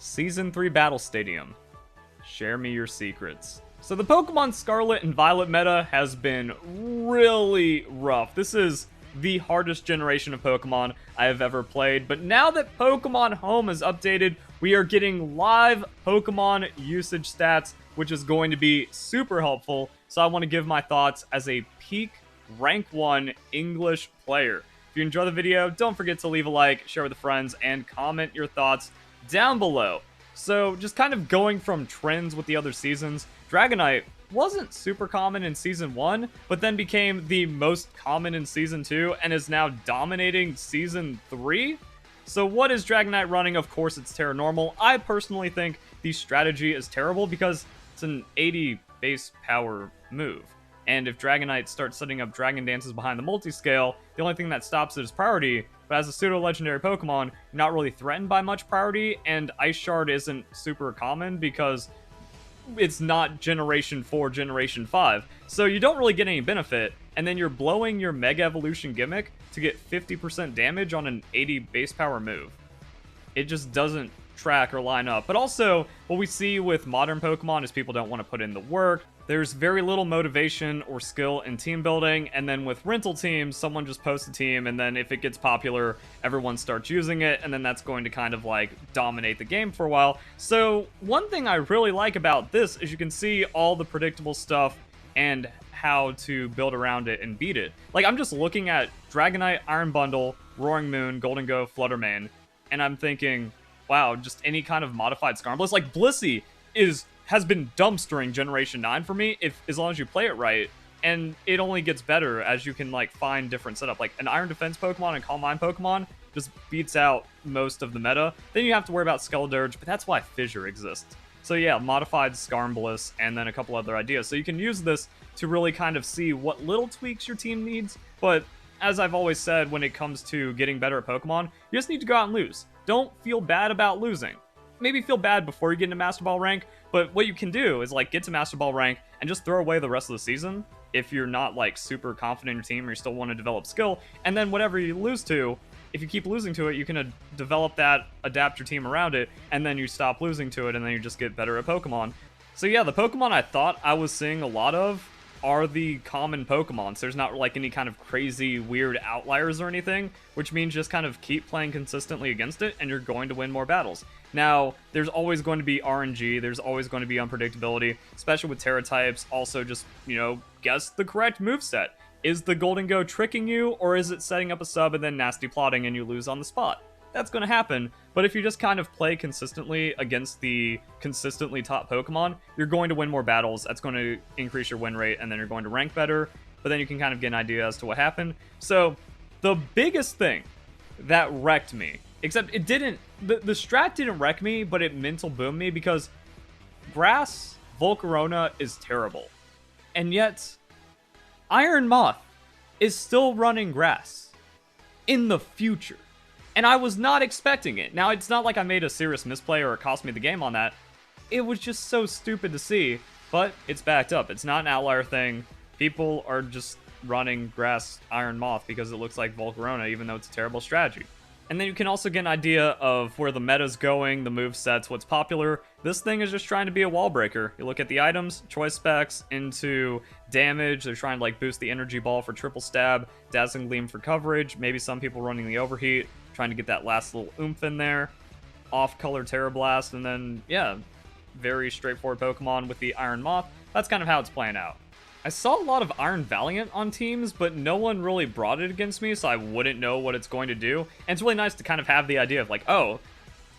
Season 3 Battle Stadium. Share me your secrets. So the Pokemon Scarlet and Violet meta has been really rough. This is the hardest generation of Pokemon I have ever played, but now that Pokemon Home is updated, we are getting live Pokemon usage stats, which is going to be super helpful. So I want to give my thoughts as a peak rank 1 English player. If you enjoy the video, don't forget to leave a like, share with friends, and comment your thoughts down below. So just kind of going from trends with the other seasons, Dragonite wasn't super common in Season 1, but then became the most common in Season 2, and is now dominating Season 3. So what is Dragonite running? Of course it's Terra Normal. I personally think the strategy is terrible because it's an 80 base power move. And if Dragonite starts setting up Dragon Dances behind the multi-scale, the only thing that stops it is priority. But as a pseudo-legendary Pokemon, you're not really threatened by much priority, and Ice Shard isn't super common because it's not Generation 4, Generation 5. So you don't really get any benefit, and then you're blowing your Mega Evolution gimmick to get 50% damage on an 80 base power move. It just doesn't track or line up. But also, what we see with modern Pokemon is people don't want to put in the work. There's very little motivation or skill in team building, and then with rental teams, someone just posts a team, and then if it gets popular, everyone starts using it, and then that's going to kind of like dominate the game for a while. So one thing I really like about this is you can see all the predictable stuff and how to build around it and beat it. Like, I'm just looking at Dragonite, Iron Bundle, Roaring Moon, Golden Go, Fluttermane, and I'm thinking, wow, just any kind of modified Skarmory. Like, Blissey has been dumpstering Generation 9 for me, as long as you play it right, and it only gets better as you can like find different setup. Like an Iron Defense Pokemon and Calm Mind Pokemon just beats out most of the meta. Then you have to worry about Skeledirge, but that's why Fissure exists. So yeah, modified Skarmbliss, and then a couple other ideas. So you can use this to really kind of see what little tweaks your team needs, but as I've always said, when it comes to getting better at Pokemon, you just need to go out and lose. Don't feel bad about losing. Maybe feel bad before you get into Master Ball rank, but what you can do is like get to Master Ball rank and just throw away the rest of the season if you're not like super confident in your team or you still want to develop skill, and then whatever you lose to, if you keep losing to it, you can develop that, adapt your team around it, and then you stop losing to it, and then you just get better at Pokemon. So yeah, the Pokemon I thought I was seeing a lot of are the common Pokemon. So there's not like any kind of crazy weird outliers or anything, which means just kind of keep playing consistently against it and you're going to win more battles. Now, there's always going to be RNG, there's always going to be unpredictability, especially with Terra types. Also just, you know, guess the correct moveset. Is the Golden Go tricking you, or is it setting up a sub and then nasty plotting and you lose on the spot? That's going to happen, but if you just kind of play consistently against the consistently top Pokemon, you're going to win more battles. That's going to increase your win rate, and then you're going to rank better, but then you can kind of get an idea as to what happened. So the biggest thing that wrecked me, except it didn't, the strat didn't wreck me, but it mental boomed me, because Grass Volcarona is terrible, and yet Iron Moth is still running Grass in the future. And I was not expecting it. Now, it's not like I made a serious misplay or it cost me the game on that. It was just so stupid to see, but it's backed up. It's not an outlier thing. People are just running Grass Iron Moth because it looks like Volcarona, even though it's a terrible strategy. And then you can also get an idea of where the meta's going, the movesets, what's popular. This thing is just trying to be a wall breaker. You look at the items, choice specs, into damage. They're trying to like boost the energy ball for triple stab, dazzling gleam for coverage, maybe some people running the overheat, trying to get that last little oomph in there, off-color Terra Blast, and then, yeah, very straightforward Pokemon with the Iron Moth. That's kind of how it's playing out. I saw a lot of Iron Valiant on teams, but no one really brought it against me, so I wouldn't know what it's going to do. And it's really nice to kind of have the idea of like, oh,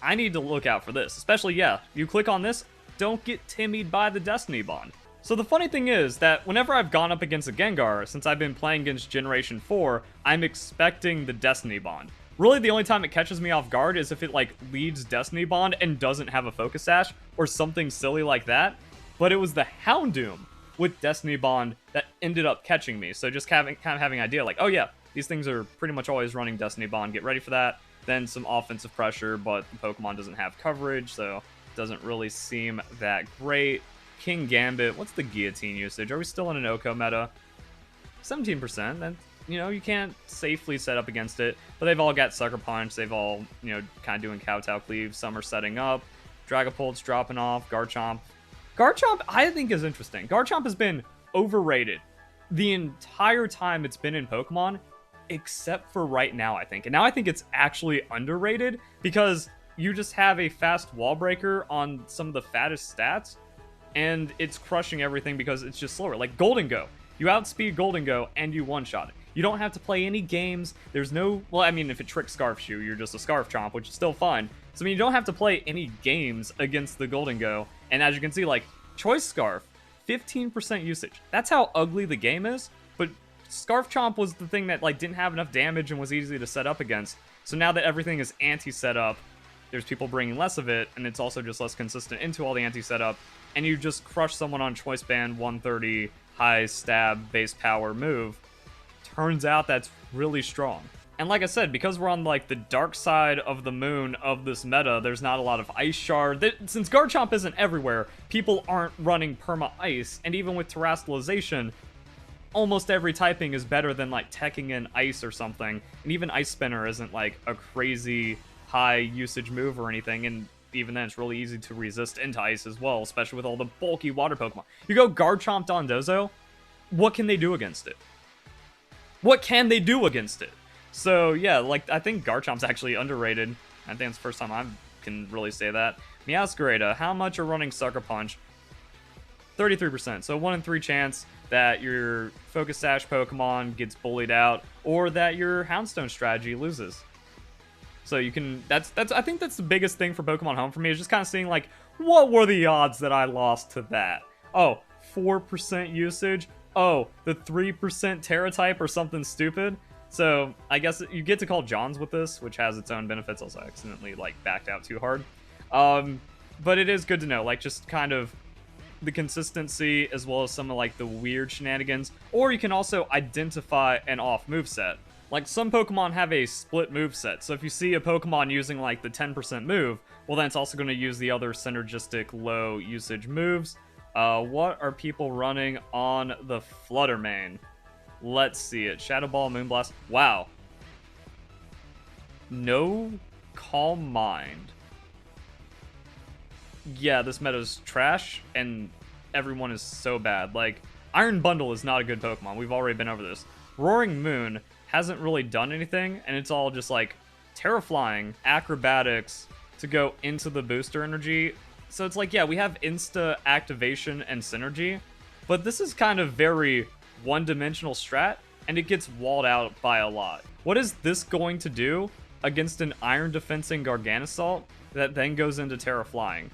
I need to look out for this. Especially, yeah, you click on this, don't get timmied by the Destiny Bond. So the funny thing is that whenever I've gone up against a Gengar, since I've been playing against Generation 4, I'm expecting the Destiny Bond. Really, the only time it catches me off guard is if it, like, leads Destiny Bond and doesn't have a Focus Sash or something silly like that. But it was the Houndoom with Destiny Bond that ended up catching me. So just kind of having an idea, like, oh yeah, these things are pretty much always running Destiny Bond. Get ready for that. Then some offensive pressure, but the Pokemon doesn't have coverage, so it doesn't really seem that great. King Gambit, what's the Guillotine usage? Are we still in an Oko meta? 17%, then, you know, you can't safely set up against it, but they've all got Sucker Punch, they've all, you know, kind of doing Kowtow Cleave, some are setting up. Dragapult's dropping off. Garchomp. Garchomp, I think, is interesting. Garchomp has been overrated the entire time it's been in Pokemon, except for right now, I think. And now I think it's actually underrated because you just have a fast wall breaker on some of the fattest stats, and it's crushing everything because it's just slower. Like Golden Go. You outspeed Golden Go and you one-shot it. You don't have to play any games. There's no... Well, I mean, if it Trick Scarfs you, you're just a Scarf Chomp, which is still fine. So, I mean, you don't have to play any games against the Golden Go. And as you can see, like, Choice Scarf, 15% usage. That's how ugly the game is. But Scarf Chomp was the thing that, like, didn't have enough damage and was easy to set up against. So now that everything is anti-set up, there's people bringing less of it, and it's also just less consistent into all the anti-setup, and you just crush someone on Choice Band 130 high stab base power move. Turns out that's really strong. And like I said, because we're on like the dark side of the moon of this meta, there's not a lot of Ice Shard. Since Garchomp isn't everywhere, people aren't running perma ice, and even with terastallization, almost every typing is better than like teching in ice or something. And even Ice Spinner isn't like a crazy high usage move or anything, and even then it's really easy to resist into ice as well, especially with all the bulky water Pokemon. You go Garchomp Dondozo, what can they do against it? What can they do against it? So yeah, like I think Garchomp's actually underrated. I think it's the first time I can really say that. Meowscarada, how much are running Sucker Punch? 33%, so 1 in 3 chance that your Focus Sash Pokemon gets bullied out, or that your Houndstone strategy loses. So you can, I think that's the biggest thing for Pokemon Home for me, is just kind of seeing like, what were the odds that I lost to that? Oh, 4% usage? Oh, the 3% Terra type or something stupid? So I guess you get to call Johns with this, which has its own benefits. Also, I accidentally like backed out too hard. But it is good to know, like just kind of the consistency as well as some of like the weird shenanigans. Or you can also identify an off moveset. Like some Pokemon have a split moveset, so if you see a Pokemon using like the 10% move, well then it's also going to use the other synergistic low usage moves. What are people running on the Flutter Mane? Let's see it. Shadow Ball, Moonblast. Wow. No Calm Mind. Yeah, this meta's trash, and everyone is so bad. Like, Iron Bundle is not a good Pokemon. We've already been over this. Roaring Moon hasn't really done anything, and it's all just like Terraflying, Acrobatics to go into the booster energy. So it's like, yeah, we have insta activation and synergy, but this is kind of very one-dimensional strat, and it gets walled out by a lot. What is this going to do against an Iron Defensing Garganasalt that then goes into Terraflying?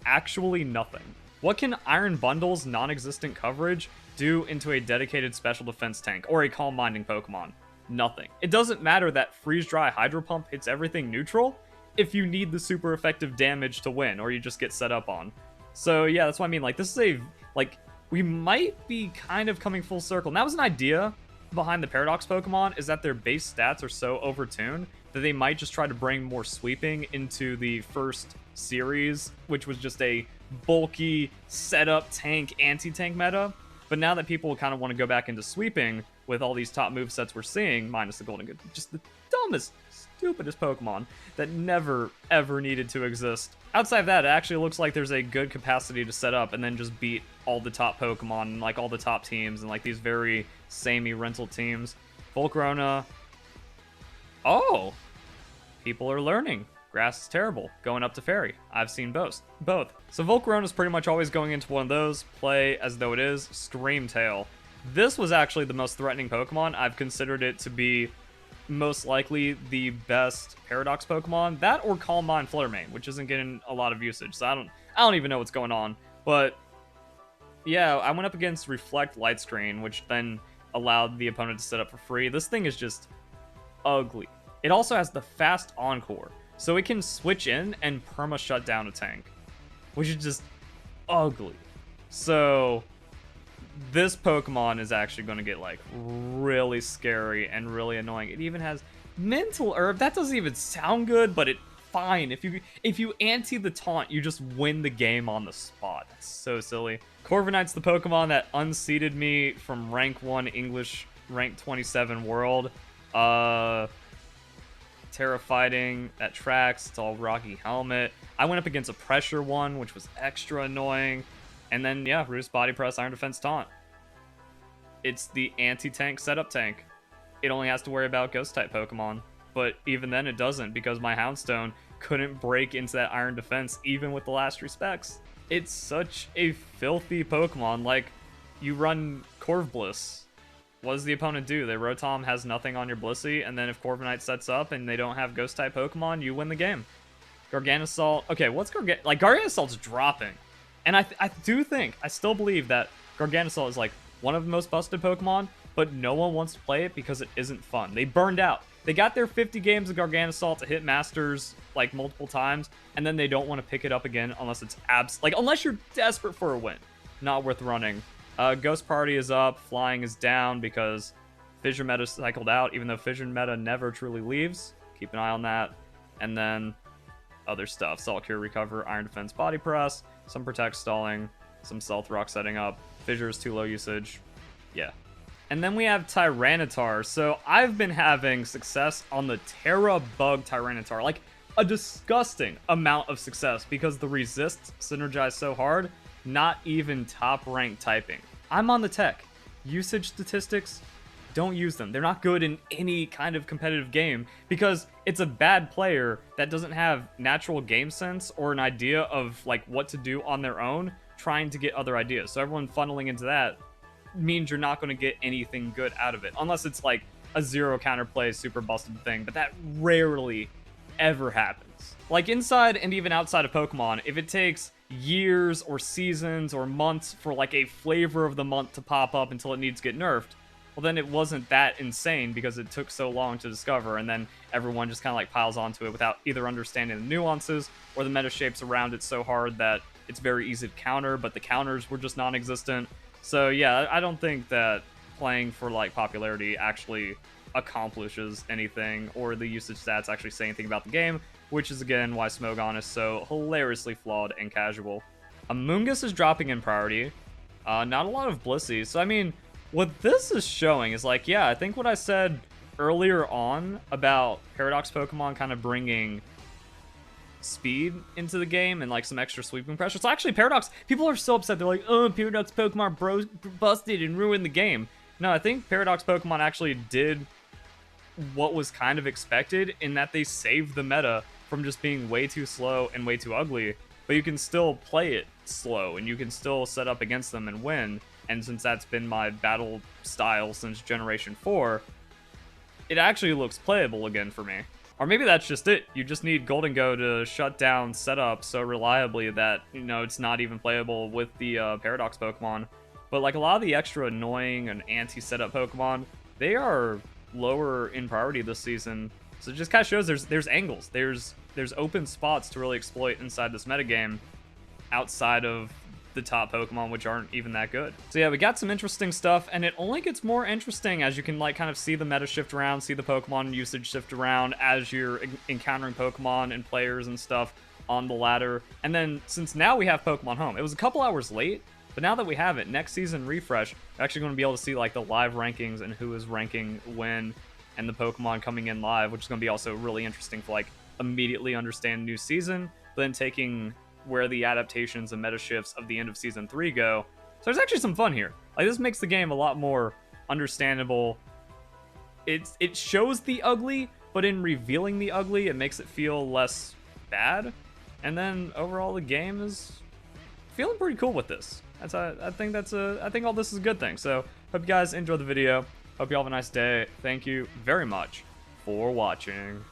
Actually nothing. What can Iron Bundle's non-existent coverage do into a dedicated special defense tank or a calm minding Pokemon? Nothing. It doesn't matter that Freeze Dry Hydro Pump hits everything neutral if you need the super effective damage to win, or you just get set up on. So yeah, that's what I mean. Like, this is a, like, we might be kind of coming full circle. And that was an idea behind the Paradox Pokemon, is that their base stats are so overtuned that they might just try to bring more sweeping into the first series, which was just a bulky setup tank anti-tank meta. But now that people kind of want to go back into sweeping with all these top movesets we're seeing, minus the Golden Good, just the dumbest, stupidest Pokemon that never, ever needed to exist. Outside of that, it actually looks like there's a good capacity to set up and then just beat all the top Pokemon and like all the top teams and like these very samey rental teams. Volcarona. Oh! People are learning. Grass is terrible. Going up to Fairy. I've seen both. So Volcarona is pretty much always going into one of those. Play as though it is. Scream Tail. This was actually the most threatening Pokemon. I've considered it to be most likely the best Paradox Pokemon. That or Calm Mind Flutter Mane, which isn't getting a lot of usage. So I don't even know what's going on. But yeah, I went up against Reflect Light Screen, which then allowed the opponent to set up for free. This thing is just ugly. It also has the fast Encore, so it can switch in and perma shut down a tank, which is just ugly. So this Pokemon is actually going to get like really scary and really annoying. It even has Mental Herb. That doesn't even sound good, but it fine. If you anti the taunt, you just win the game on the spot. That's so silly. Corviknight's the Pokemon that unseated me from rank 1 English, rank 27 world. Terra Fighting, that tracks. It's all Rocky Helmet. I went up against a pressure one, which was extra annoying. And then, yeah, Roost, Body Press, Iron Defense, Taunt. It's the anti-tank setup tank. It only has to worry about Ghost-type Pokemon. But even then it doesn't, because my Houndstone couldn't break into that Iron Defense even with the last respects. It's such a filthy Pokemon. Like, you run Corvbliss. What does the opponent do? They Rotom has nothing on your Blissey, and then if Corviknight sets up and they don't have Ghost-type Pokemon, you win the game. Garganasalt. Okay, what's Garganasalt's dropping. And I still believe that Garganasalt is like one of the most busted Pokemon, but no one wants to play it because it isn't fun. They burned out. They got their 50 games of Garganasalt to hit Masters like multiple times, and then they don't want to pick it up again unless it's unless you're desperate for a win. Not worth running. Ghost Party is up, Flying is down because Fissure meta cycled out, even though Fissure meta never truly leaves. Keep an eye on that. And then other stuff. Salt Cure, Recover, Iron Defense, Body Press, some Protect stalling, some Stealth Rock setting up. Fissure is too low usage. Yeah. And then we have Tyranitar. So I've been having success on the Terra Bug Tyranitar. Like, a disgusting amount of success because the resists synergize so hard. Not even top rank typing. I'm on the tech. Usage statistics, don't use them. They're not good in any kind of competitive game because it's a bad player that doesn't have natural game sense or an idea of like what to do on their own, trying to get other ideas. So everyone funneling into that means you're not going to get anything good out of it unless it's like a zero counterplay super busted thing, but that rarely ever happens. Like inside and even outside of Pokemon, if it takes years or seasons or months for like a flavor of the month to pop up until it needs to get nerfed, well then it wasn't that insane because it took so long to discover, and then everyone just kind of like piles onto it without either understanding the nuances or the meta shapes around it so hard that it's very easy to counter, but the counters were just non-existent. So yeah, I don't think that playing for like popularity actually accomplishes anything, or the usage stats actually say anything about the game, which is again why Smogon is so hilariously flawed and casual. Amoonguss is dropping in priority. Not a lot of Blissies. So I mean, what this is showing is like, yeah, I think what I said earlier on about Paradox Pokemon kind of bringing speed into the game and like some extra sweeping pressure. So actually Paradox, people are so upset. They're like, oh, Paradox Pokemon busted and ruined the game. No, I think Paradox Pokemon actually did what was kind of expected in that they saved the meta from just being way too slow and way too ugly, but you can still play it slow and you can still set up against them and win. And since that's been my battle style since Generation 4, it actually looks playable again for me. Or maybe that's just it. You just need Golden Go to shut down setup so reliably that, you know, it's not even playable with the Paradox Pokemon. But like a lot of the extra annoying and anti-setup Pokemon, they are lower in priority this season. So it just kind of shows there's angles. There's open spots to really exploit inside this metagame outside of the top Pokemon, which aren't even that good. So yeah, we got some interesting stuff, and it only gets more interesting as you can like kind of see the meta shift around, see the Pokemon usage shift around as you're encountering Pokemon and players and stuff on the ladder. And then since now we have Pokemon Home, it was a couple hours late, but now that we have it, next season refresh, we're actually going to be able to see like the live rankings and who is ranking when, and the Pokemon coming in live, which is going to be also really interesting for like immediately understand new season, but then taking where the adaptations and meta shifts of the end of Season 3 go. So there's actually some fun here. Like, this makes the game a lot more understandable. It shows the ugly, but in revealing the ugly, it makes it feel less bad. And then overall, the game is feeling pretty cool with this. I think all this is a good thing. So hope you guys enjoyed the video. Hope you all have a nice day. Thank you very much for watching.